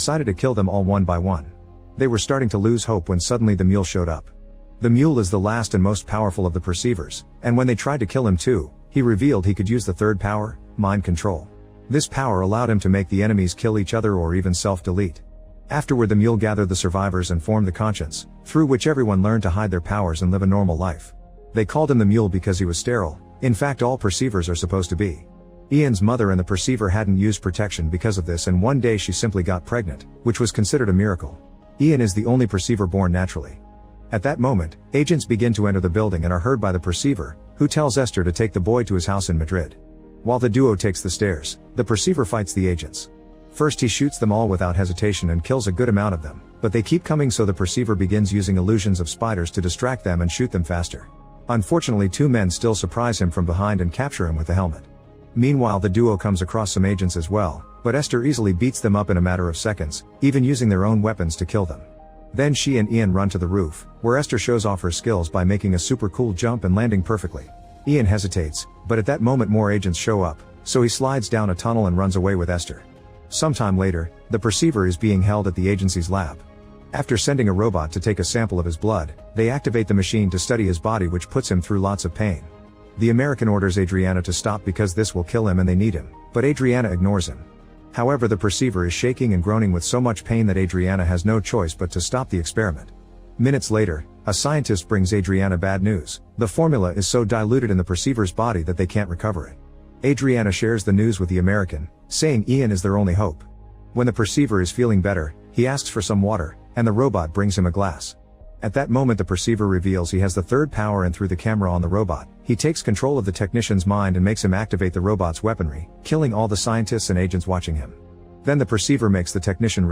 decided to kill them all one by one. They were starting to lose hope when suddenly the mule showed up. The mule is the last and most powerful of the perceivers, and when they tried to kill him too, he revealed he could use the third power, mind control. This power allowed him to make the enemies kill each other or even self-delete. Afterward, the mule gathered the survivors and formed the conscience, through which everyone learned to hide their powers and live a normal life. They called him the mule because he was sterile. In fact, all perceivers are supposed to be. Ian's mother and the perceiver hadn't used protection because of this, and one day she simply got pregnant, which was considered a miracle. Ian is the only perceiver born naturally. At that moment, agents begin to enter the building and are heard by the perceiver, who tells Esther to take the boy to his house in Madrid. While the duo takes the stairs, the perceiver fights the agents. First he shoots them all without hesitation and kills a good amount of them, but they keep coming, so the perceiver begins using illusions of spiders to distract them and shoot them faster. Unfortunately, two men still surprise him from behind and capture him with the helmet. Meanwhile, the duo comes across some agents as well, but Esther easily beats them up in a matter of seconds, even using their own weapons to kill them. Then she and Ian run to the roof, where Esther shows off her skills by making a super cool jump and landing perfectly. Ian hesitates, but at that moment more agents show up, so he slides down a tunnel and runs away with Esther. Sometime later, the perceiver is being held at the agency's lab. After sending a robot to take a sample of his blood, they activate the machine to study his body, which puts him through lots of pain. The American orders Adriana to stop because this will kill him and they need him, but Adriana ignores him. However, the perceiver is shaking and groaning with so much pain that Adriana has no choice but to stop the experiment. Minutes later, a scientist brings Adriana bad news. The formula is so diluted in the perceiver's body that they can't recover it. Adriana shares the news with the American, saying Ian is their only hope. When the perceiver is feeling better, he asks for some water, and the robot brings him a glass. At that moment, the perceiver reveals he has the third power, and through the camera on the robot, he takes control of the technician's mind and makes him activate the robot's weaponry, killing all the scientists and agents watching him. Then the perceiver makes the technician release